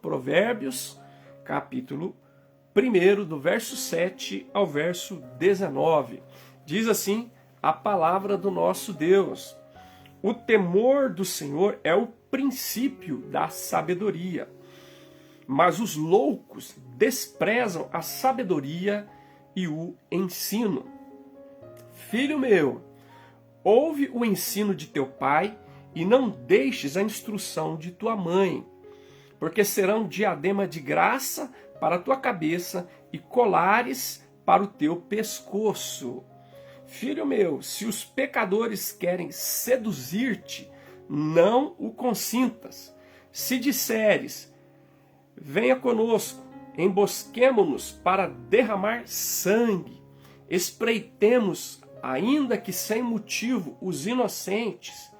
Provérbios, capítulo 1, do verso 7 ao verso 19. Diz assim a palavra do nosso Deus: o temor do Senhor é o princípio da sabedoria, mas os loucos desprezam a sabedoria e o ensino. Filho meu, ouve o ensino de teu pai e não deixes a instrução de tua mãe, porque serão diadema de graça para a tua cabeça e colares para o teu pescoço. Filho meu, se os pecadores querem seduzir-te, não o consintas. Se disseres, venha conosco, embosquemo-nos para derramar sangue, espreitemos, ainda que sem motivo, os inocentes,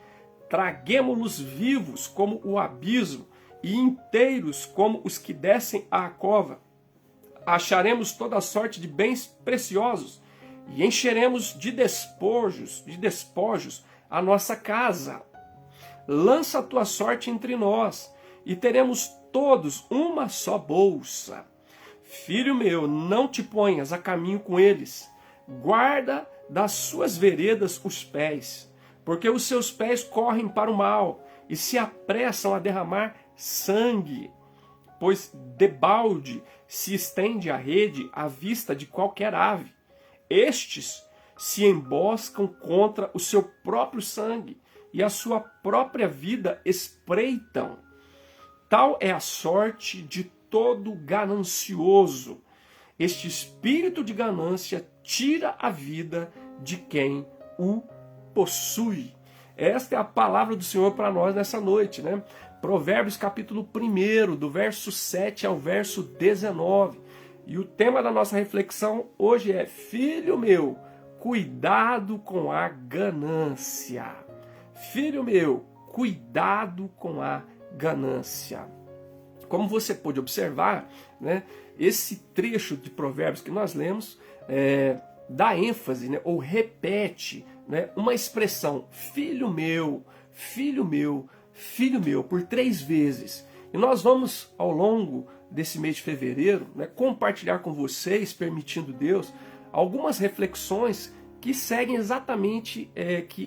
traguemo-los vivos como o abismo e inteiros como os que descem à cova. Acharemos toda sorte de bens preciosos e encheremos de despojos a nossa casa. Lança a tua sorte entre nós e teremos todos uma só bolsa. Filho meu, não te ponhas a caminho com eles. Guarda das suas veredas os pés, porque os seus pés correm para o mal e se apressam a derramar sangue. Pois debalde se estende a rede à vista de qualquer ave. Estes se emboscam contra o seu próprio sangue e a sua própria vida espreitam. Tal é a sorte de todo ganancioso. Este espírito de ganância tira a vida de quem o possui. Esta é a palavra do Senhor para nós nessa noite, né? Provérbios capítulo 1, do verso 7 ao verso 19. E o tema da nossa reflexão hoje é: filho meu, cuidado com a ganância. Filho meu, cuidado com a ganância. Como você pode observar, né, esse trecho de Provérbios que nós lemos dá ênfase, né, ou repete, né, uma expressão, filho meu, filho meu, filho meu, por 3 vezes. E nós vamos, ao longo desse mês de fevereiro, né, compartilhar com vocês, permitindo Deus, algumas reflexões que seguem exatamente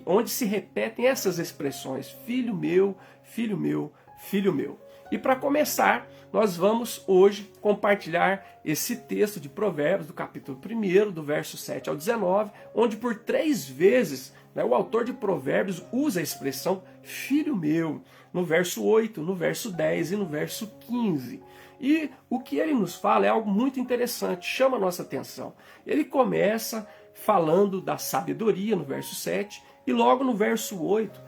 onde se repetem essas expressões, filho meu, filho meu, filho meu. E para começar, nós vamos hoje compartilhar esse texto de Provérbios, do capítulo 1, do verso 7 ao 19, onde por 3 vezes, né, o autor de Provérbios usa a expressão filho meu, no verso 8, no verso 10 e no verso 15. E o que ele nos fala é algo muito interessante, chama a nossa atenção. Ele começa falando da sabedoria no verso 7 e logo no verso 8,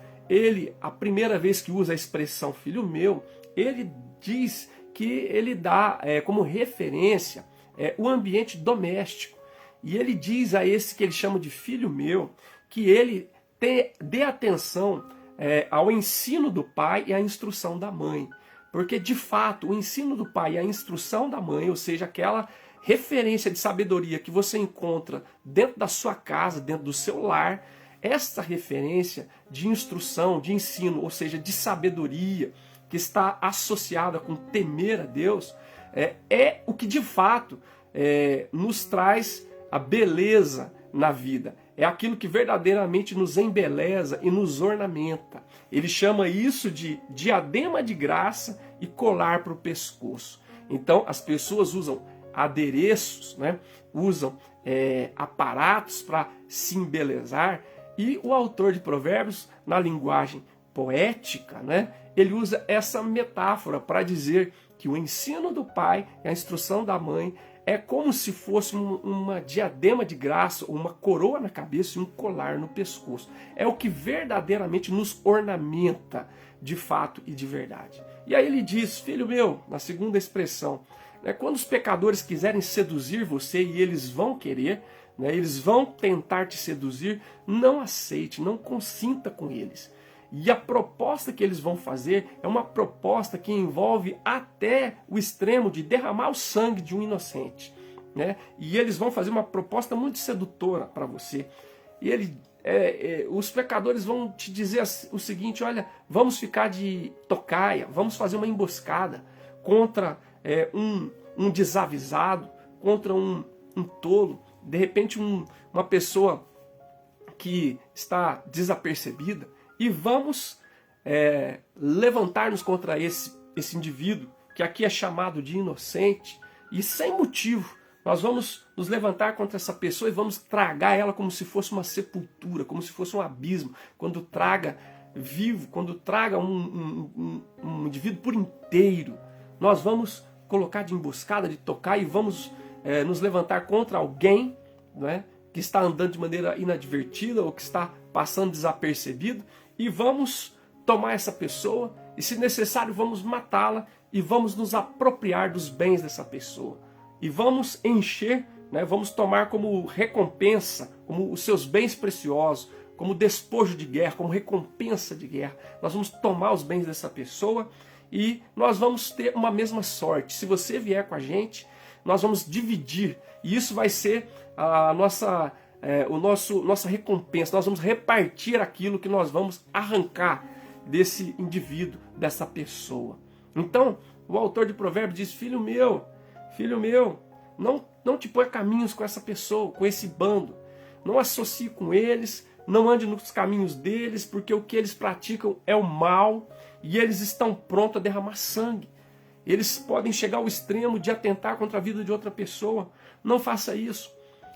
a primeira vez que usa a expressão filho meu, ele diz que ele dá como referência o ambiente doméstico. E ele diz a esse que ele chama de filho meu, que ele dê atenção ao ensino do pai e à instrução da mãe. Porque, de fato, o ensino do pai e a instrução da mãe, ou seja, aquela referência de sabedoria que você encontra dentro da sua casa, dentro do seu lar, essa referência de instrução, de ensino, ou seja, de sabedoria, que está associada com temer a Deus, é o que de fato nos traz a beleza na vida. É aquilo que verdadeiramente nos embeleza e nos ornamenta. Ele chama isso de diadema de graça e colar para o pescoço. Então as pessoas usam adereços, né? Usam aparatos para se embelezar, e o autor de Provérbios, na linguagem poética, né, ele usa essa metáfora para dizer que o ensino do pai e a instrução da mãe é como se fosse uma diadema de graça, uma coroa na cabeça e um colar no pescoço. É o que verdadeiramente nos ornamenta de fato e de verdade. E aí ele diz, filho meu, na segunda expressão, né, quando os pecadores quiserem seduzir você, e eles vão querer, né, eles vão tentar te seduzir, não aceite, não consinta com eles. E a proposta que eles vão fazer é uma proposta que envolve até o extremo de derramar o sangue de um inocente, né? E eles vão fazer uma proposta muito sedutora para você. E os pecadores vão te dizer o seguinte, olha, vamos ficar de tocaia, vamos fazer uma emboscada. contra um desavisado, contra um tolo, de repente uma pessoa que está desapercebida, e vamos levantar-nos contra esse indivíduo, que aqui é chamado de inocente, e sem motivo, nós vamos nos levantar contra essa pessoa e vamos tragar ela como se fosse uma sepultura, como se fosse um abismo, quando traga vivo, quando traga um indivíduo por inteiro. Nós vamos colocar de emboscada, de tocar, e vamos nos levantar contra alguém, não é, que está andando de maneira inadvertida ou que está passando desapercebido, e vamos tomar essa pessoa e, se necessário, vamos matá-la e vamos nos apropriar dos bens dessa pessoa. E vamos encher, né, vamos tomar como recompensa, como os seus bens preciosos, como despojo de guerra, como recompensa de guerra. Nós vamos tomar os bens dessa pessoa e nós vamos ter uma mesma sorte. Se você vier com a gente, nós vamos dividir. E isso vai ser a nossa recompensa. Nós vamos repartir aquilo que nós vamos arrancar desse indivíduo, dessa pessoa. Então, o autor de Provérbios diz: filho meu, não te põe caminhos com essa pessoa, com esse bando. Não associe com eles, não ande nos caminhos deles, porque o que eles praticam é o mal e eles estão prontos a derramar sangue. Eles podem chegar ao extremo de atentar contra a vida de outra pessoa. Não faça isso.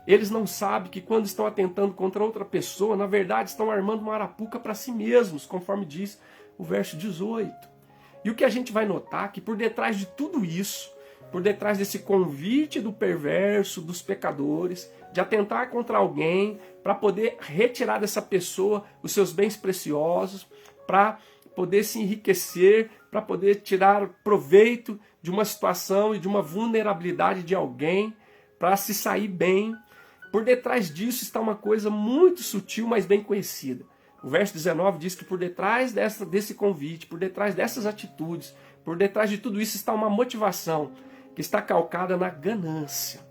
Eles não sabem que quando estão atentando contra outra pessoa, na verdade estão armando uma arapuca para si mesmos, conforme diz o verso 18. E o que a gente vai notar é que por detrás de tudo isso, por detrás desse convite do perverso, dos pecadores, de atentar contra alguém, para poder retirar dessa pessoa os seus bens preciosos, para poder se enriquecer, para poder tirar proveito de uma situação e de uma vulnerabilidade de alguém, para se sair bem. Por detrás disso está uma coisa muito sutil, mas bem conhecida. O verso 19 diz que por detrás desse convite, por detrás dessas atitudes, por detrás de tudo isso está uma motivação que está calcada na ganância.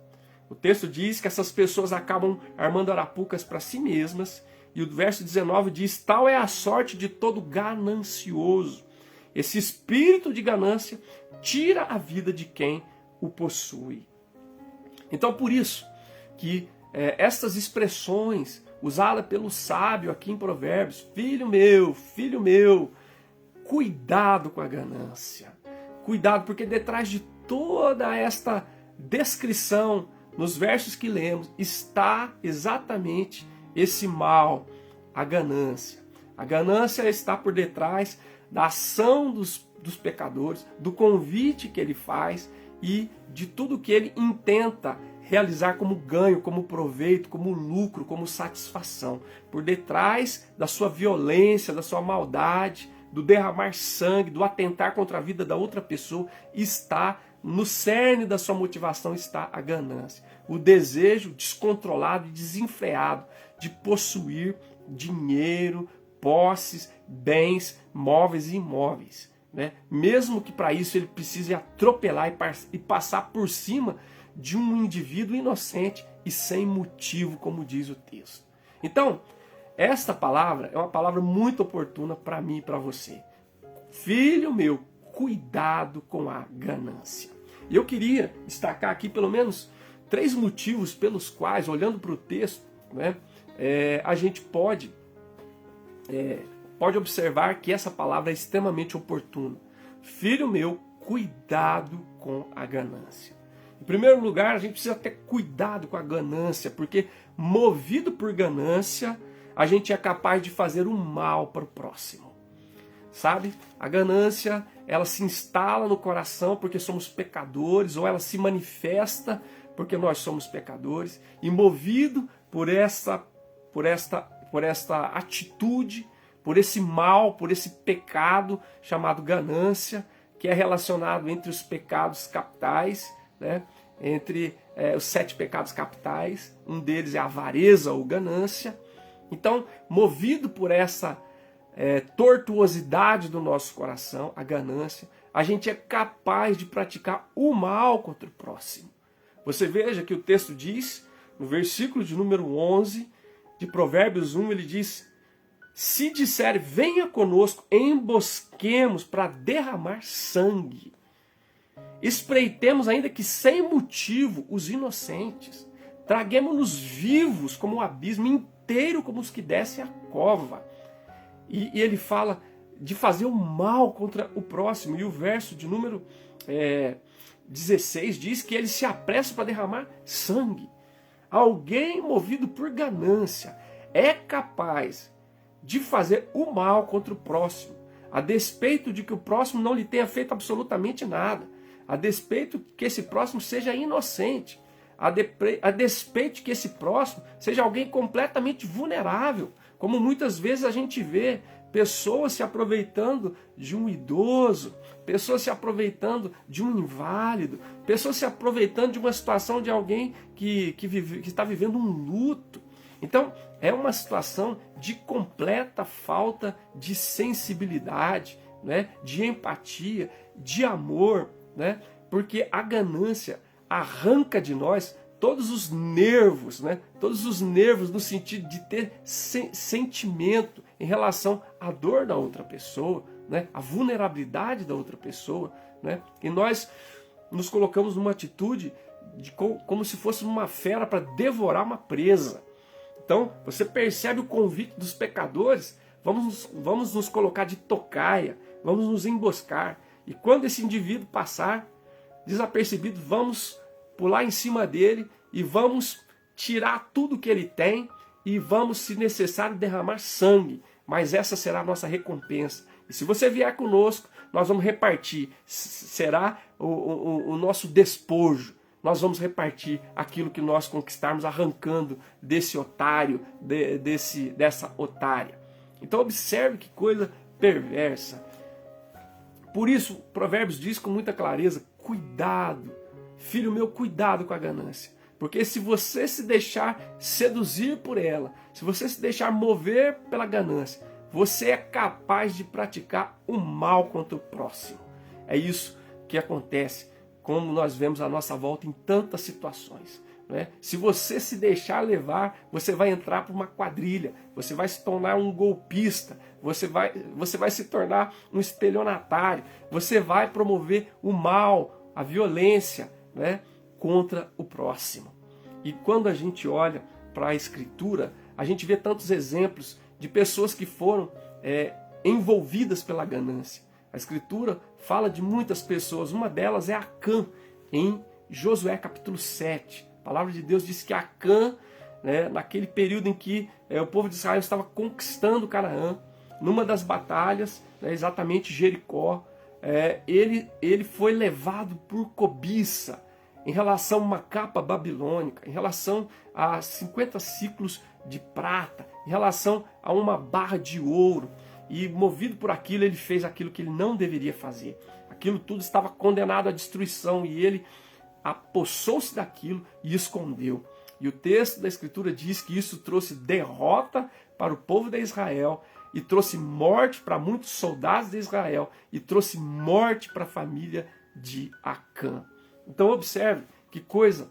O texto diz que essas pessoas acabam armando arapucas para si mesmas, e o verso 19 diz: tal é a sorte de todo ganancioso. Esse espírito de ganância tira a vida de quem o possui. Então, por isso que estas expressões usadas pelo sábio aqui em Provérbios: filho meu, cuidado com a ganância. Cuidado, porque detrás de toda esta descrição nos versos que lemos está exatamente esse mal, a ganância. A ganância está por detrás da ação dos pecadores, do convite que ele faz e de tudo que ele intenta realizar como ganho, como proveito, como lucro, como satisfação. Por detrás da sua violência, da sua maldade, do derramar sangue, do atentar contra a vida da outra pessoa, está no cerne da sua motivação está a ganância. O desejo descontrolado e desenfreado de possuir dinheiro, posses, bens, móveis e imóveis, né? Mesmo que para isso ele precise atropelar e passar por cima de um indivíduo inocente e sem motivo, como diz o texto. Então, esta palavra é uma palavra muito oportuna para mim e para você. Filho meu, cuidado com a ganância. E eu queria destacar aqui pelo menos 3 motivos pelos quais, olhando para o texto, né, a gente pode observar que essa palavra é extremamente oportuna. Filho meu, cuidado com a ganância. Em primeiro lugar, a gente precisa ter cuidado com a ganância, porque movido por ganância, a gente é capaz de fazer o mal para o próximo. Sabe? A ganância, ela se instala no coração porque somos pecadores, ou ela se manifesta porque nós somos pecadores, e movido por esta atitude, por esse mal, por esse pecado chamado ganância, que é relacionado entre os pecados capitais, né? Entre os 7 pecados capitais, um deles é a avareza ou ganância. Então, movido por essa tortuosidade do nosso coração, a ganância, a gente é capaz de praticar o mal contra o próximo. Você veja que o texto diz, no versículo de número 11 de Provérbios 1, ele diz: se disser, venha conosco, embosquemos para derramar sangue. Espreitemos ainda que sem motivo os inocentes. Traguemos-nos vivos como o abismo, inteiro como os que descem a cova. E ele fala de fazer o mal contra o próximo. E o verso de número 16 diz que ele se apressa para derramar sangue. Alguém movido por ganância é capaz de fazer o mal contra o próximo, a despeito de que o próximo não lhe tenha feito absolutamente nada, a despeito que esse próximo seja inocente, a despeito de que esse próximo seja alguém completamente vulnerável, como muitas vezes a gente vê pessoas se aproveitando de um idoso, pessoas se aproveitando de um inválido, pessoas se aproveitando de uma situação de alguém que está vivendo um luto. Então, é uma situação de completa falta de sensibilidade, né? De empatia, de amor, né? Porque a ganância arranca de nós todos os nervos, né? Todos os nervos no sentido de ter sentimento em relação à dor da outra pessoa, né? A vulnerabilidade da outra pessoa, né? E nós nos colocamos numa atitude como se fosse uma fera para devorar uma presa. Então, você percebe o convite dos pecadores, vamos nos colocar de tocaia, vamos nos emboscar. E quando esse indivíduo passar desapercebido, vamos pular em cima dele e vamos tirar tudo que ele tem e vamos, se necessário, derramar sangue. Mas essa será a nossa recompensa. E se você vier conosco, nós vamos repartir. Será o nosso despojo. Nós vamos repartir aquilo que nós conquistarmos, arrancando desse otário, dessa otária. Então observe que coisa perversa. Por isso, Provérbios diz com muita clareza, cuidado, filho meu, cuidado com a ganância. Porque se você se deixar seduzir por ela, se você se deixar mover pela ganância, você é capaz de praticar o mal contra o próximo. É isso que acontece, como nós vemos à nossa volta em tantas situações, né? Se você se deixar levar, você vai entrar para uma quadrilha, você vai se tornar um golpista, você vai se tornar um estelionatário, você vai promover o mal, a violência, né, contra o próximo. E quando a gente olha para a Escritura, a gente vê tantos exemplos de pessoas que foram envolvidas pela ganância. A Escritura fala de muitas pessoas, uma delas é Acã, em Josué capítulo 7. A palavra de Deus diz que Acã, né, naquele período em que o povo de Israel estava conquistando Canaã, numa das batalhas, né, exatamente Jericó, ele foi levado por cobiça em relação a uma capa babilônica, em relação a 50 ciclos de prata, em relação a uma barra de ouro. E movido por aquilo, ele fez aquilo que ele não deveria fazer. Aquilo tudo estava condenado à destruição e ele apossou-se daquilo e escondeu. E o texto da Escritura diz que isso trouxe derrota para o povo de Israel e trouxe morte para muitos soldados de Israel e trouxe morte para a família de Acã. Então observe que coisa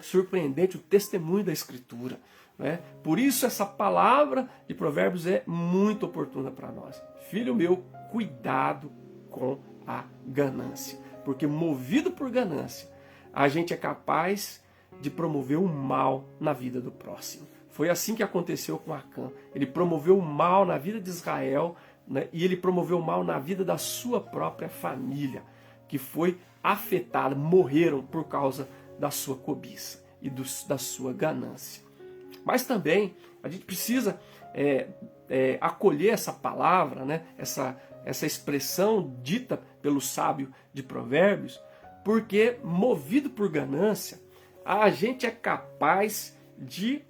surpreendente o testemunho da Escritura, né? Por isso essa palavra de Provérbios é muito oportuna para nós. Filho meu, cuidado com a ganância, porque movido por ganância, a gente é capaz de promover o mal na vida do próximo. Foi assim que aconteceu com Acã. Ele promoveu o mal na vida de Israel, né? E ele promoveu o mal na vida da sua própria família, que foi afetada, morreram por causa da sua cobiça e da sua ganância. Mas também a gente precisa acolher essa palavra, né? essa expressão dita pelo sábio de Provérbios, porque movido por ganância, a gente é capaz de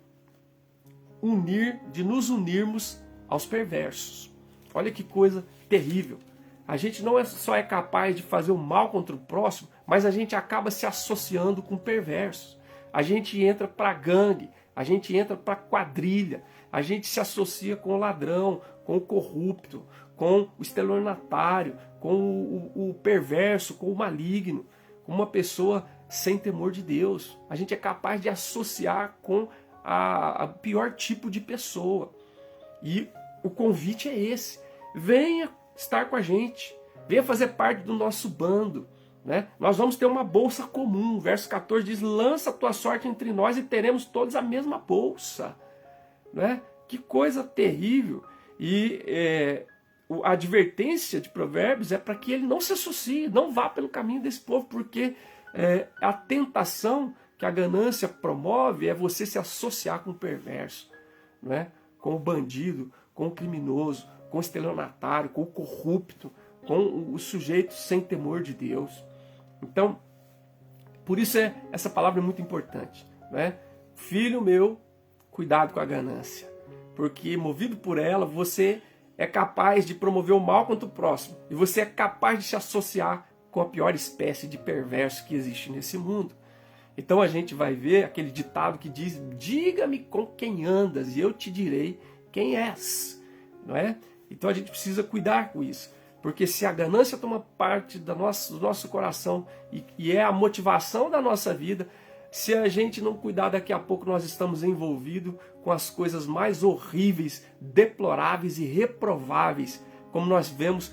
nos unirmos aos perversos. Olha que coisa terrível. A gente não só é capaz de fazer o mal contra o próximo, mas a gente acaba se associando com perversos. A gente entra para gangue, a gente entra para quadrilha, a gente se associa com o ladrão, com o corrupto, com o estelionatário, com o perverso, com o maligno, com uma pessoa sem temor de Deus. A gente é capaz de associar com a pior tipo de pessoa. E o convite é esse. Venha estar com a gente. Venha fazer parte do nosso bando. né? Nós vamos ter uma bolsa comum. Verso 14 diz: lança a tua sorte entre nós e teremos todos a mesma bolsa. Né? Que coisa terrível. E a advertência de Provérbios é para que ele não se associe, não vá pelo caminho desse povo, porque a tentação que a ganância promove é você se associar com o perverso, né? Com o bandido, com o criminoso, com o estelionatário, com o corrupto, com o sujeito sem temor de Deus. Então, por isso essa palavra é muito importante, né? Filho meu, cuidado com a ganância, porque movido por ela, você é capaz de promover o mal contra o próximo, e você é capaz de se associar com a pior espécie de perverso que existe nesse mundo. Então a gente vai ver aquele ditado que diz: diga-me com quem andas e eu te direi quem és, não é? Então a gente precisa cuidar com isso, porque se a ganância toma parte do nosso coração e é a motivação da nossa vida, se a gente não cuidar, daqui a pouco nós estamos envolvidos com as coisas mais horríveis, deploráveis e reprováveis, como nós vemos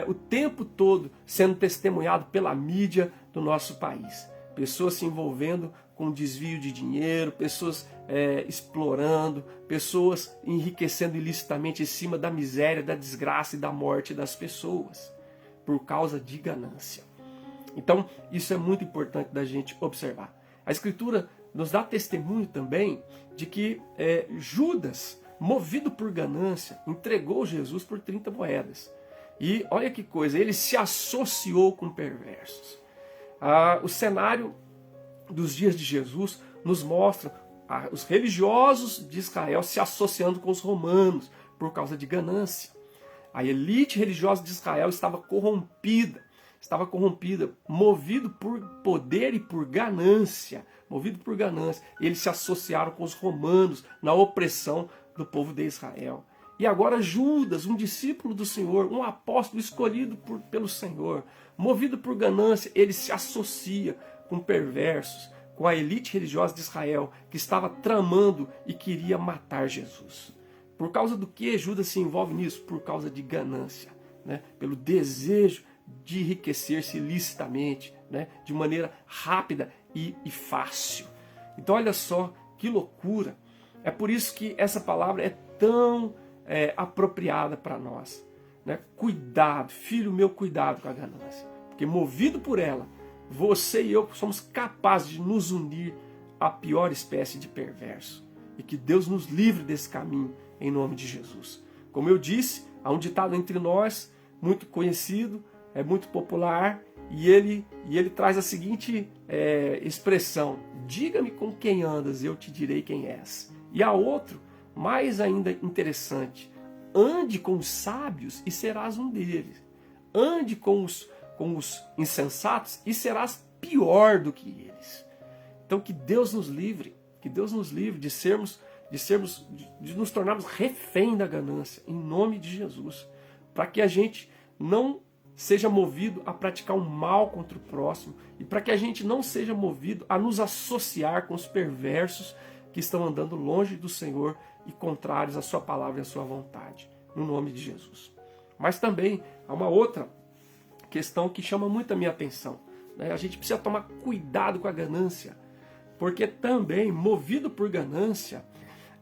o tempo todo sendo testemunhado pela mídia do nosso país. Pessoas se envolvendo com desvio de dinheiro, pessoas explorando, pessoas enriquecendo ilicitamente em cima da miséria, da desgraça e da morte das pessoas, por causa de ganância. Então, isso é muito importante da gente observar. A Escritura nos dá testemunho também de que Judas, movido por ganância, entregou Jesus por 30 moedas. E olha que coisa, ele se associou com perversos. O cenário dos dias de Jesus nos mostra os religiosos de Israel se associando com os romanos por causa de ganância. A elite religiosa de Israel estava corrompida, movido por poder e por ganância, Eles se associaram com os romanos na opressão do povo de Israel. E agora Judas, um discípulo do Senhor, um apóstolo escolhido pelo Senhor, movido por ganância, ele se associa com perversos, com a elite religiosa de Israel, que estava tramando e queria matar Jesus. Por causa do que Judas se envolve nisso? Por causa de ganância, né? Pelo desejo de enriquecer-se ilicitamente, né? De maneira rápida e fácil. Então olha só que loucura. É por isso que essa palavra é tão apropriada para nós, né? Cuidado, filho meu, cuidado com a ganância, porque movido por ela, você e eu somos capazes de nos unir à pior espécie de perverso, e que Deus nos livre desse caminho em nome de Jesus. Como eu disse, há um ditado entre nós muito conhecido, é muito popular, e ele traz a seguinte expressão: diga-me com quem andas e eu te direi quem és. E há outro mais ainda interessante: ande com os sábios e serás um deles. Ande com os insensatos e serás pior do que eles. Então que Deus nos livre de nos tornarmos refém da ganância, em nome de Jesus, para que a gente não seja movido a praticar um mal contra o próximo, e para que a gente não seja movido a nos associar com os perversos que estão andando longe do Senhor e contrários à sua palavra e à sua vontade, no nome de Jesus. Mas também há uma outra questão que chama muito a minha atenção, né? A gente precisa tomar cuidado com a ganância, porque também, movido por ganância,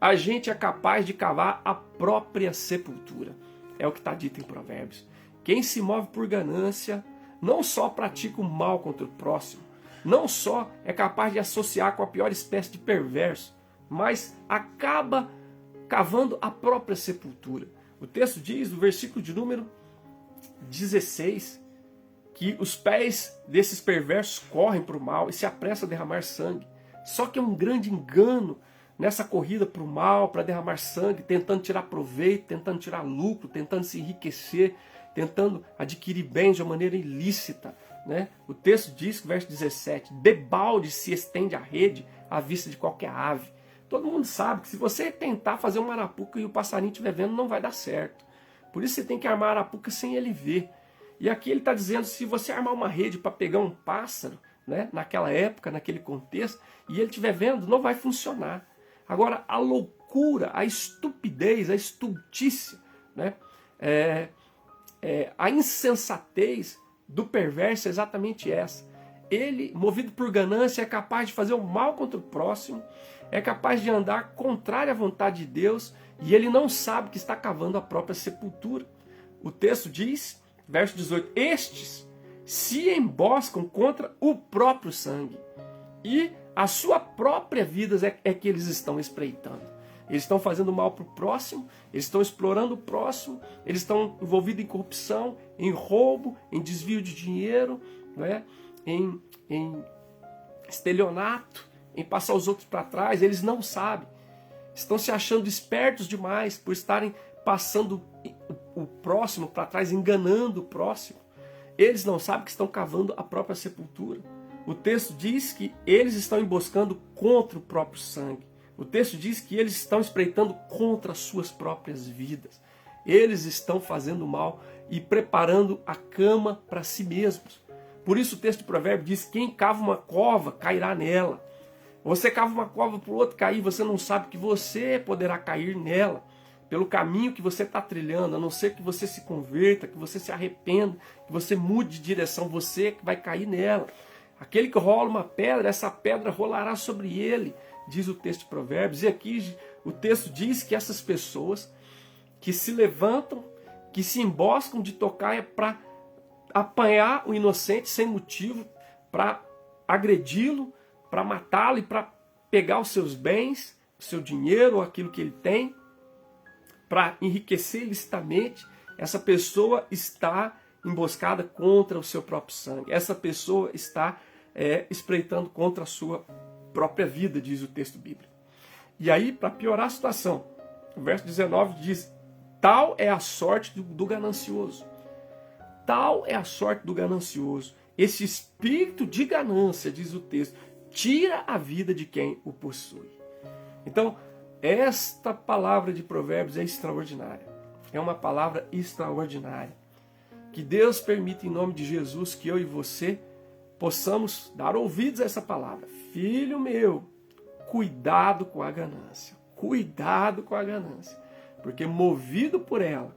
a gente é capaz de cavar a própria sepultura. É o que está dito em Provérbios. Quem se move por ganância não só pratica o mal contra o próximo, não só é capaz de associar com a pior espécie de perverso, mas acaba cavando a própria sepultura. O texto diz, no versículo de número 16, que os pés desses perversos correm para o mal e se apressam a derramar sangue. Só que é um grande engano nessa corrida para o mal, para derramar sangue, tentando tirar proveito, tentando tirar lucro, tentando se enriquecer, tentando adquirir bens de uma maneira ilícita, né? O texto diz, verso 17, debalde se estende a rede à vista de qualquer ave. Todo mundo sabe que se você tentar fazer uma arapuca e o passarinho estiver vendo, não vai dar certo. Por isso você tem que armar a arapuca sem ele ver. E aqui ele está dizendo, se você armar uma rede para pegar um pássaro, né, naquela época, naquele contexto, e ele estiver vendo, não vai funcionar. Agora, a loucura, a estupidez, a estultícia, né, a insensatez do perverso é exatamente essa. Ele, movido por ganância, é capaz de fazer o mal contra o próximo, é capaz de andar contrário à vontade de Deus, e ele não sabe que está cavando a própria sepultura. O texto diz, verso 18, estes se emboscam contra o próprio sangue, e a sua própria vida é que eles estão espreitando. Eles estão fazendo mal para o próximo, eles estão explorando o próximo, eles estão envolvidos em corrupção, em roubo, em desvio de dinheiro, né? em estelionato, em passar os outros para trás. Eles não sabem. Estão se achando espertos demais por estarem passando o próximo para trás, enganando o próximo. Eles não sabem que estão cavando a própria sepultura. O texto diz que eles estão emboscando contra o próprio sangue. O texto diz que eles estão espreitando contra as suas próprias vidas. Eles estão fazendo mal e preparando a cama para si mesmos. Por isso o texto do provérbio diz, quem cava uma cova cairá nela. Você cava uma cova para o outro cair, você não sabe que você poderá cair nela. Pelo caminho que você está trilhando, a não ser que você se converta, que você se arrependa, que você mude de direção, você que vai cair nela. Aquele que rola uma pedra, essa pedra rolará sobre ele, diz o texto de Provérbios. E aqui o texto diz que essas pessoas que se levantam, que se emboscam de tocaia para apanhar o inocente sem motivo, para agredi-lo, para matá-lo e para pegar os seus bens, o seu dinheiro ou aquilo que ele tem, para enriquecer ilicitamente, essa pessoa está emboscada contra o seu próprio sangue. Essa pessoa está espreitando contra a sua própria vida, diz o texto bíblico. E aí, para piorar a situação, o verso 19 diz, tal é a sorte do ganancioso. Tal é a sorte do ganancioso. Esse espírito de ganância, diz o texto, tira a vida de quem o possui. Então, esta palavra de Provérbios é extraordinária. É uma palavra extraordinária. Que Deus permita, em nome de Jesus, que eu e você possamos dar ouvidos a essa palavra. Filho meu, cuidado com a ganância. Cuidado com a ganância. Porque movido por ela,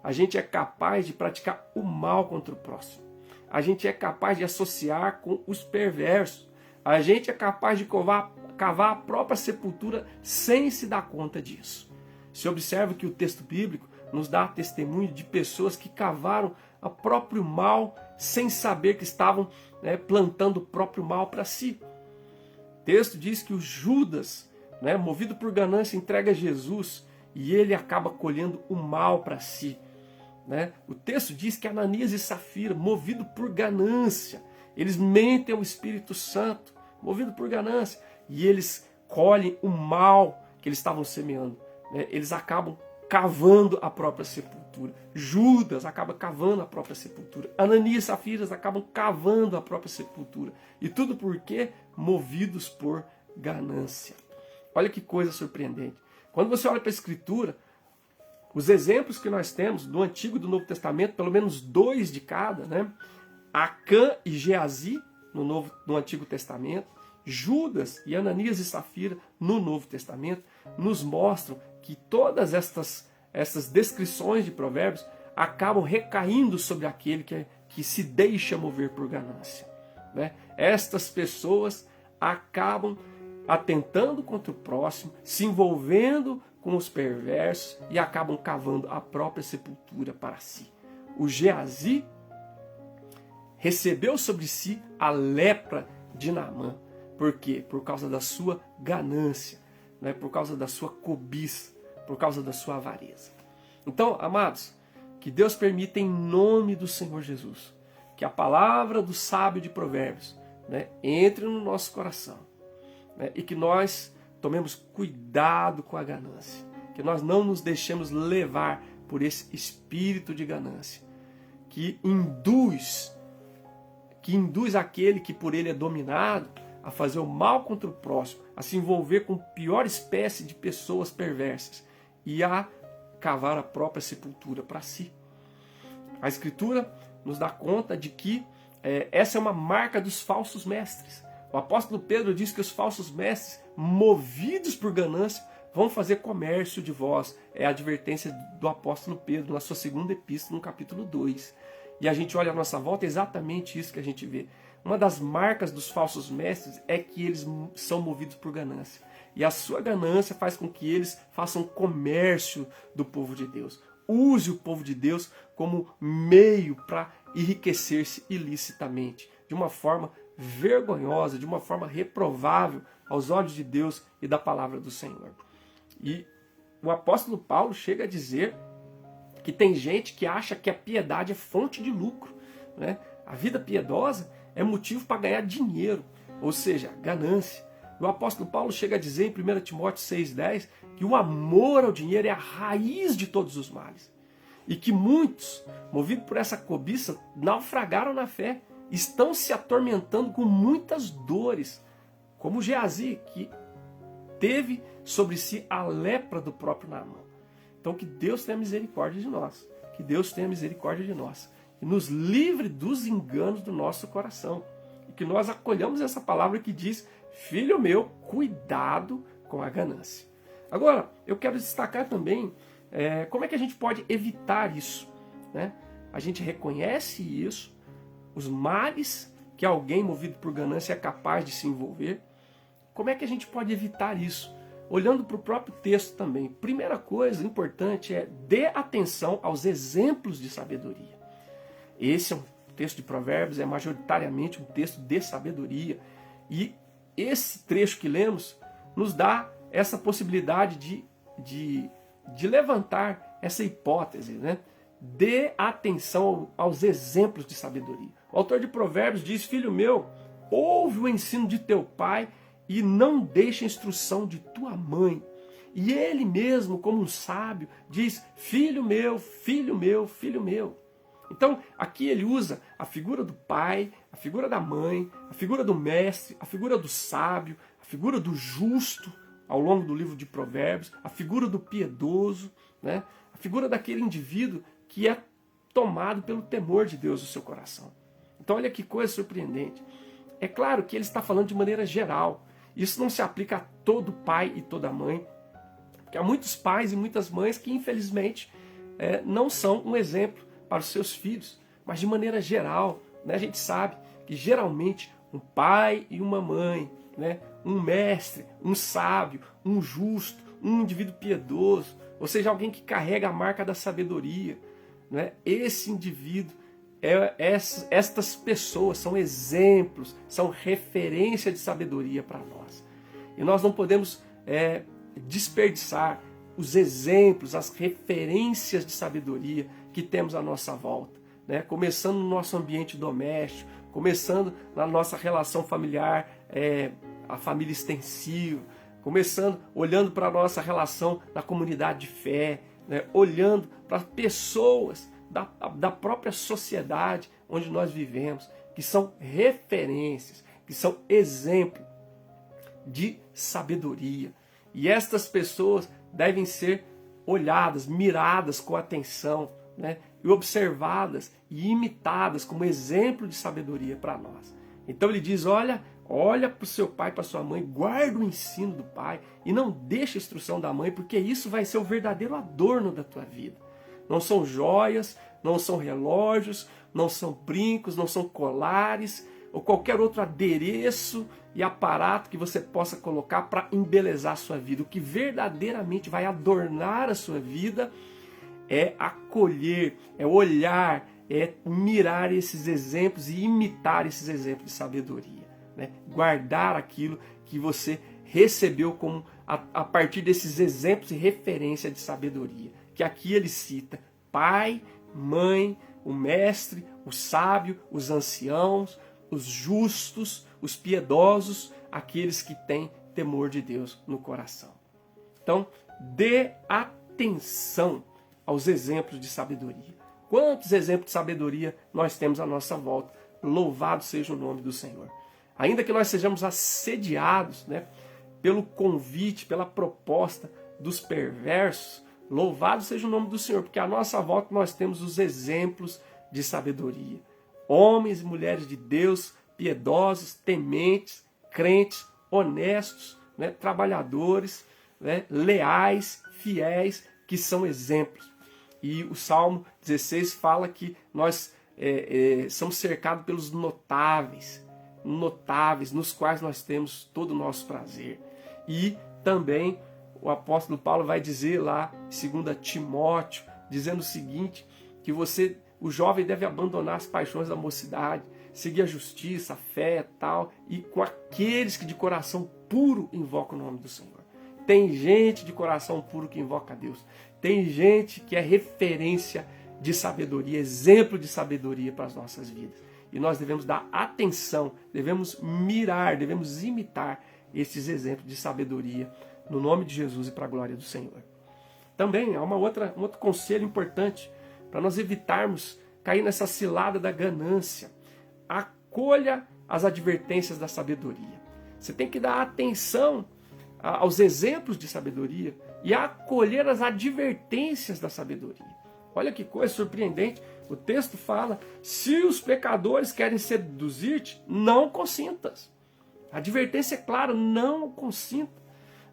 a gente é capaz de praticar o mal contra o próximo. A gente é capaz de associar com os perversos. A gente é capaz de cavar a própria sepultura sem se dar conta disso. Se observa que o texto bíblico nos dá testemunho de pessoas que cavaram o próprio mal sem saber que estavam plantando o próprio mal para si. O texto diz que o Judas, movido por ganância, entrega Jesus e ele acaba colhendo o mal para si. O texto diz que Ananias e Safira, movido por ganância, eles mentem ao Espírito Santo, movido por ganância, e eles colhem o mal que eles estavam semeando. Eles acabam cavando a própria sepultura. Judas acaba cavando a própria sepultura. Ananias e Safira acabam cavando a própria sepultura. E tudo por quê? Movidos por ganância. Olha que coisa surpreendente. Quando você olha para a Escritura, os exemplos que nós temos do Antigo e do Novo Testamento, pelo menos 2 de cada, Acã e Geazi no Antigo Testamento, Judas e Ananias e Safira no Novo Testamento, nos mostram que todas essas descrições de Provérbios acabam recaindo sobre aquele que se deixa mover por ganância. Estas pessoas acabam atentando contra o próximo, se envolvendo com os perversos e acabam cavando a própria sepultura para si. O Geazi recebeu sobre si a lepra de Naamã. Por quê? Por causa da sua ganância, por causa da sua cobiça, por causa da sua avareza. Então, amados, que Deus permita em nome do Senhor Jesus, que a palavra do sábio de Provérbios entre no nosso coração, e que nós tomemos cuidado com a ganância, que nós não nos deixemos levar por esse espírito de ganância, que induz aquele que por ele é dominado a fazer o mal contra o próximo, a se envolver com a pior espécie de pessoas perversas e a cavar a própria sepultura para si. A Escritura nos dá conta de que essa é uma marca dos falsos mestres. O apóstolo Pedro diz que os falsos mestres, movidos por ganância, vão fazer comércio de vós. É a advertência do apóstolo Pedro na sua segunda epístola, no capítulo 2. e a gente olha à nossa volta, é exatamente isso que a gente vê. Uma das marcas dos falsos mestres é que eles são movidos por ganância. E a sua ganância faz com que eles façam comércio do povo de Deus. Use o povo de Deus como meio para enriquecer-se ilicitamente, de uma forma vergonhosa, de uma forma reprovável aos olhos de Deus e da palavra do Senhor. E o apóstolo Paulo chega a dizer que tem gente que acha que a piedade é fonte de lucro, né? A vida piedosa é motivo para ganhar dinheiro, ou seja, ganância. O apóstolo Paulo chega a dizer em 1 Timóteo 6,10 que o amor ao dinheiro é a raiz de todos os males. E que muitos, movidos por essa cobiça, naufragaram na fé, estão se atormentando com muitas dores, como Geazi, que teve sobre si a lepra do próprio Naamã. Então que Deus tenha misericórdia de nós, que Deus tenha misericórdia de nós, e nos livre dos enganos do nosso coração, e que nós acolhamos essa palavra que diz: filho meu, cuidado com a ganância. Agora, eu quero destacar também como é que a gente pode evitar isso, né? A gente reconhece isso, os males que alguém movido por ganância é capaz de se envolver. Como é que a gente pode evitar isso? Olhando para o próprio texto também. Primeira coisa importante é: dê atenção aos exemplos de sabedoria. Esse é um texto de Provérbios, é majoritariamente um texto de sabedoria. E esse trecho que lemos nos dá essa possibilidade de levantar essa hipótese, né? Dê atenção aos exemplos de sabedoria. O autor de Provérbios diz: filho meu, ouve o ensino de teu pai e não deixe a instrução de tua mãe. E ele mesmo, como um sábio, diz: filho meu, filho meu, filho meu. Então, aqui ele usa a figura do pai, a figura da mãe, a figura do mestre, a figura do sábio, a figura do justo, ao longo do livro de Provérbios, a figura do piedoso, né? A figura daquele indivíduo que é tomado pelo temor de Deus no seu coração. Então, olha que coisa surpreendente. É claro que ele está falando de maneira geral. Isso não se aplica a todo pai e toda mãe, porque há muitos pais e muitas mães que, infelizmente, não são um exemplo para os seus filhos. Mas, de maneira geral, né, a gente sabe que, geralmente, um pai e uma mãe, né, um mestre, um sábio, um justo, um indivíduo piedoso, ou seja, alguém que carrega a marca da sabedoria, né, esse indivíduo, estas pessoas são exemplos, são referência de sabedoria para nós. E nós não podemos desperdiçar os exemplos, as referências de sabedoria que temos à nossa volta, né? Começando no nosso ambiente doméstico, começando na nossa relação familiar, a família extensiva, começando olhando para a nossa relação na comunidade de fé, né? Olhando para pessoas da própria sociedade onde nós vivemos, que são referências, que são exemplo de sabedoria. E estas pessoas devem ser olhadas, miradas com atenção, né? E observadas e imitadas como exemplo de sabedoria para nós. Então ele diz: olha para o seu pai, para sua mãe, guarda o ensino do pai e não deixa a instrução da mãe, porque isso vai ser o verdadeiro adorno da tua vida. Não são joias, não são relógios, não são brincos, não são colares ou qualquer outro adereço e aparato que você possa colocar para embelezar a sua vida. O que verdadeiramente vai adornar a sua vida é acolher, é olhar, é mirar esses exemplos e imitar esses exemplos de sabedoria, né? Guardar aquilo que você recebeu como a partir desses exemplos e referência de sabedoria. Que aqui ele cita pai, mãe, o mestre, o sábio, os anciãos, os justos, os piedosos, aqueles que têm temor de Deus no coração. Então, dê atenção aos exemplos de sabedoria. Quantos exemplos de sabedoria nós temos à nossa volta? Louvado seja o nome do Senhor. Ainda que nós sejamos assediados, né, pelo convite, pela proposta dos perversos, louvado seja o nome do Senhor, porque à nossa volta nós temos os exemplos de sabedoria. Homens e mulheres de Deus, piedosos, tementes, crentes, honestos, né, trabalhadores, né, leais, fiéis, que são exemplos. E o Salmo 16 fala que nós somos cercados pelos notáveis, nos quais nós temos todo o nosso prazer. E também o apóstolo Paulo vai dizer lá, 2 Timóteo, dizendo o seguinte, que o jovem deve abandonar as paixões da mocidade, seguir a justiça, a fé tal, e com aqueles que de coração puro invocam o nome do Senhor. Tem gente de coração puro que invoca a Deus. Tem gente que é referência de sabedoria, exemplo de sabedoria para as nossas vidas. E nós devemos dar atenção, devemos mirar, devemos imitar esses exemplos de sabedoria no nome de Jesus e para a glória do Senhor. Também há um outro conselho importante para nós evitarmos cair nessa cilada da ganância. Acolha as advertências da sabedoria. Você tem que dar atenção aos exemplos de sabedoria e acolher as advertências da sabedoria. Olha que coisa surpreendente. O texto fala, se os pecadores querem seduzir-te, não consintas. A advertência é clara, não consinta.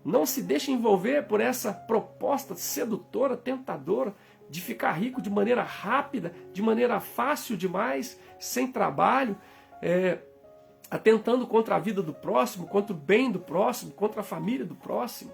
Não se deixe envolver por essa proposta sedutora, tentadora, de ficar rico de maneira rápida, de maneira fácil demais, sem trabalho, atentando contra a vida do próximo, contra o bem do próximo, contra a família do próximo,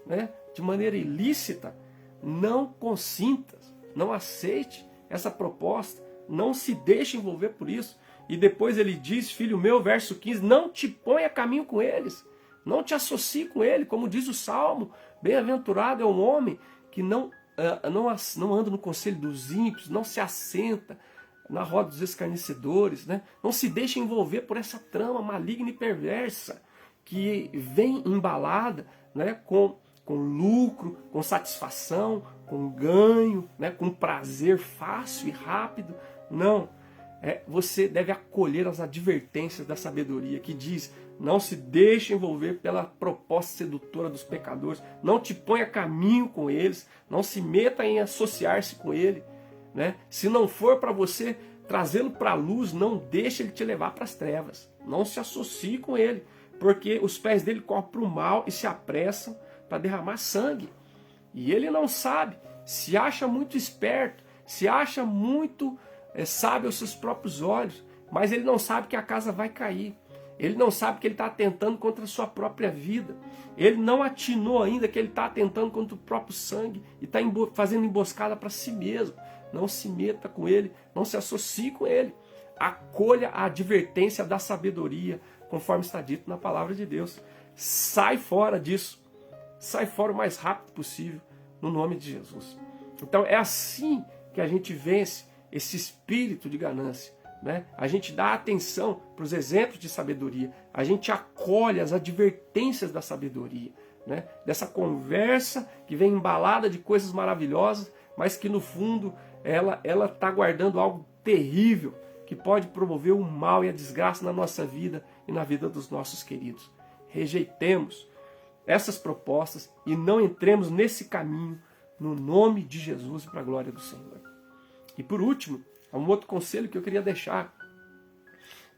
né? De maneira ilícita. Não consintas, não aceite essa proposta, não se deixe envolver por isso. E depois ele diz, filho meu, verso 15, não te ponha a caminho com eles, não te associe com ele, como diz o Salmo, bem-aventurado é o homem que não anda no conselho dos ímpios, não se assenta na roda dos escarnecedores, né? Não se deixe envolver por essa trama maligna e perversa que vem embalada, né, com lucro, com satisfação, com ganho, né, com prazer fácil e rápido. Não, você deve acolher as advertências da sabedoria que diz, não se deixe envolver pela proposta sedutora dos pecadores, não te ponha caminho com eles, não se meta em associar-se com ele, né? Se não for para você trazê-lo para a luz, não deixe ele te levar para as trevas, não se associe com ele, porque os pés dele correm para o mal e se apressam para derramar sangue. E ele não sabe, se acha muito esperto, se acha muito sábio aos seus próprios olhos, mas ele não sabe que a casa vai cair. Ele não sabe que ele está atentando contra a sua própria vida. Ele não atinou ainda que ele está atentando contra o próprio sangue e está fazendo emboscada para si mesmo. Não se meta com ele, não se associe com ele. Acolha a advertência da sabedoria, conforme está dito na palavra de Deus. Sai fora disso. Sai fora o mais rápido possível, no nome de Jesus. Então é assim que a gente vence esse espírito de ganância, né? A gente dá atenção para os exemplos de sabedoria, a gente acolhe as advertências da sabedoria, né? Dessa conversa que vem embalada de coisas maravilhosas, mas que no fundo ela está guardando algo terrível, que pode promover o mal e a desgraça na nossa vida e na vida dos nossos queridos. Rejeitemos essas propostas e não entremos nesse caminho, no nome de Jesus e para a glória do Senhor. E por último, há um outro conselho que eu queria deixar.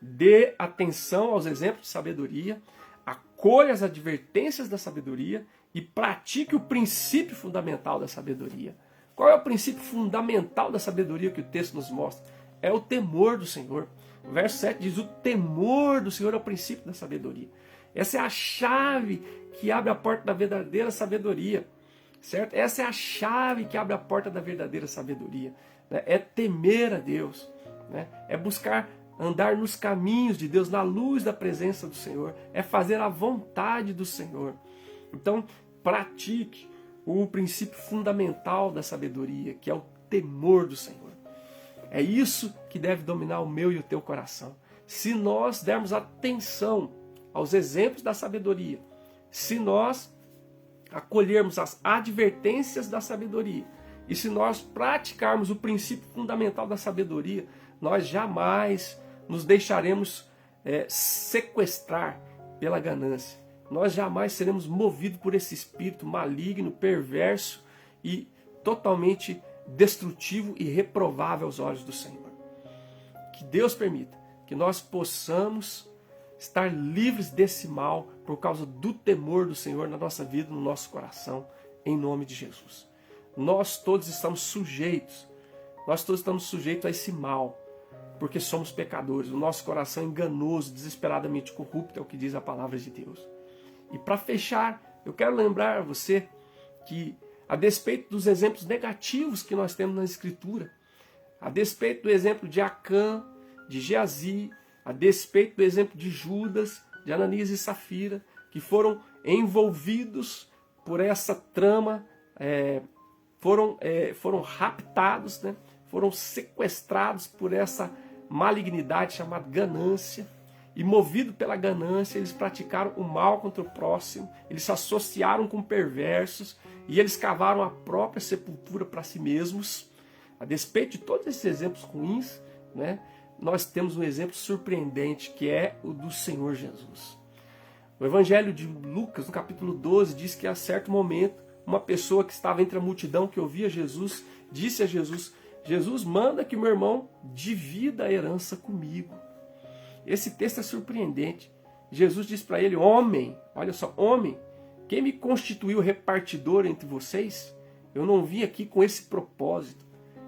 Dê atenção aos exemplos de sabedoria, acolha as advertências da sabedoria e pratique o princípio fundamental da sabedoria. Qual é o princípio fundamental da sabedoria que o texto nos mostra? É o temor do Senhor. O verso 7 diz, o temor do Senhor é o princípio da sabedoria. Essa é a chave que abre a porta da verdadeira sabedoria, certo? Essa é a chave que abre a porta da verdadeira sabedoria, né? É temer a Deus, né? É buscar andar nos caminhos de Deus, na luz da presença do Senhor, é fazer a vontade do Senhor. Então, pratique o princípio fundamental da sabedoria, que é o temor do Senhor. É isso que deve dominar o meu e o teu coração. Se nós dermos atenção aos exemplos da sabedoria, se nós acolhermos as advertências da sabedoria, e se nós praticarmos o princípio fundamental da sabedoria, nós jamais nos deixaremos sequestrar pela ganância. Nós jamais seremos movidos por esse espírito maligno, perverso e totalmente destrutivo e reprovável aos olhos do Senhor. Que Deus permita que nós possamos estar livres desse mal por causa do temor do Senhor na nossa vida, no nosso coração, em nome de Jesus. Nós todos estamos sujeitos a esse mal, porque somos pecadores. O nosso coração é enganoso, desesperadamente corrupto, é o que diz a palavra de Deus. E para fechar, eu quero lembrar a você que, a despeito dos exemplos negativos que nós temos na Escritura, a despeito do exemplo de Acã, de Geazi, a despeito do exemplo de Judas, de Ananias e Safira, que foram envolvidos por essa trama, foram raptados, né? Foram sequestrados por essa malignidade chamada ganância, e movido pela ganância, eles praticaram o mal contra o próximo, eles se associaram com perversos, e eles cavaram a própria sepultura para si mesmos. A despeito de todos esses exemplos ruins, né, nós temos um exemplo surpreendente, que é o do Senhor Jesus. O Evangelho de Lucas, no capítulo 12, diz que a certo momento, uma pessoa que estava entre a multidão que ouvia Jesus, disse a Jesus: Jesus, manda que meu irmão divida a herança comigo. Esse texto é surpreendente. Jesus diz para ele: homem, olha só, homem, quem me constituiu repartidor entre vocês? Eu não vim aqui com esse propósito.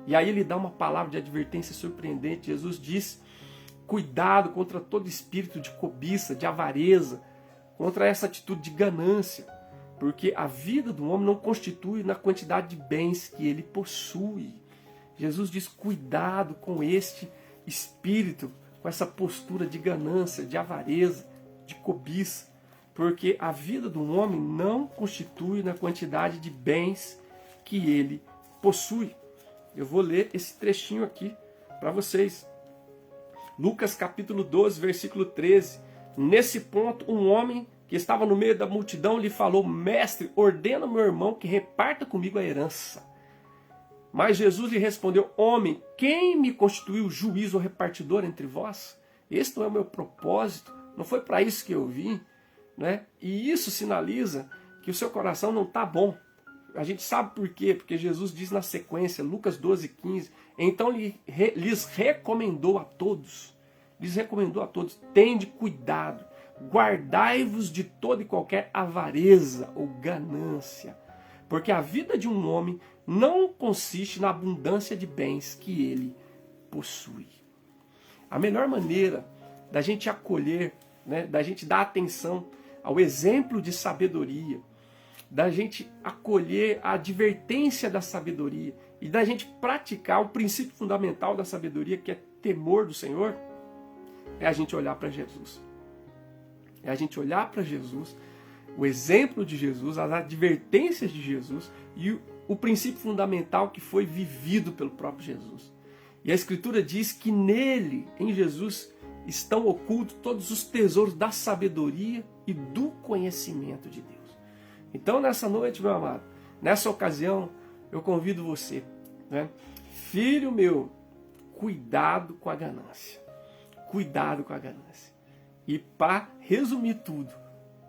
E aí ele dá uma palavra de advertência surpreendente. Jesus diz: cuidado contra todo espírito de cobiça, de avareza, contra essa atitude de ganância, porque a vida do homem não constitui na quantidade de bens que ele possui. Jesus diz: cuidado com este espírito, com essa postura de ganância, de avareza, de cobiça, porque a vida do homem não constitui na quantidade de bens que ele possui. Eu vou ler esse trechinho aqui para vocês. Lucas capítulo 12, versículo 13. Nesse ponto, um homem que estava no meio da multidão lhe falou: mestre, ordena ao meu irmão que reparta comigo a herança. Mas Jesus lhe respondeu: homem, quem me constituiu juiz ou repartidor entre vós? Este não é o meu propósito, não foi para isso que eu vim, né? E isso sinaliza que o seu coração não está bom. A gente sabe por quê, porque Jesus diz na sequência, Lucas 12, 15, então lhes recomendou a todos, tende cuidado, guardai-vos de toda e qualquer avareza ou ganância, porque a vida de um homem não consiste na abundância de bens que ele possui. A melhor maneira da gente acolher, né, da gente dar atenção ao exemplo de sabedoria, da gente acolher a advertência da sabedoria e da gente praticar o princípio fundamental da sabedoria, que é temor do Senhor, é a gente olhar para Jesus. É a gente olhar para Jesus, o exemplo de Jesus, as advertências de Jesus e o princípio fundamental que foi vivido pelo próprio Jesus. E a Escritura diz que nele, em Jesus, estão ocultos todos os tesouros da sabedoria e do conhecimento de Deus. Então, nessa noite, meu amado, nessa ocasião, eu convido você, né? Filho meu, cuidado com a ganância. Cuidado com a ganância. E para resumir tudo,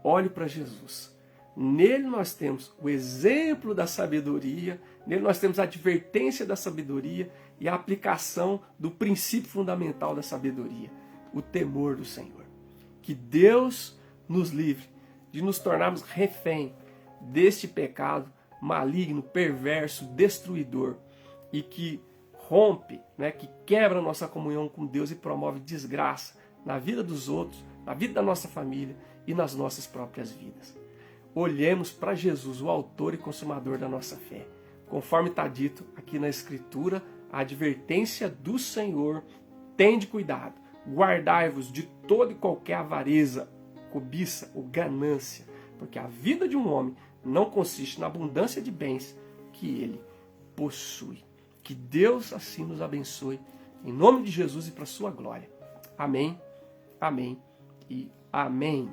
olhe para Jesus. Nele nós temos o exemplo da sabedoria, nele nós temos a advertência da sabedoria e a aplicação do princípio fundamental da sabedoria, o temor do Senhor. Que Deus nos livre de nos tornarmos refém deste pecado maligno, perverso, destruidor, e que rompe, né, que quebra a nossa comunhão com Deus e promove desgraça na vida dos outros, na vida da nossa família e nas nossas próprias vidas. Olhemos para Jesus, o autor e consumador da nossa fé. Conforme está dito aqui na Escritura, a advertência do Senhor: tende cuidado, guardai-vos de toda e qualquer avareza, cobiça ou ganância, porque a vida de um homem não consiste na abundância de bens que ele possui. Que Deus assim nos abençoe, em nome de Jesus e para a sua glória. Amém, amém e amém.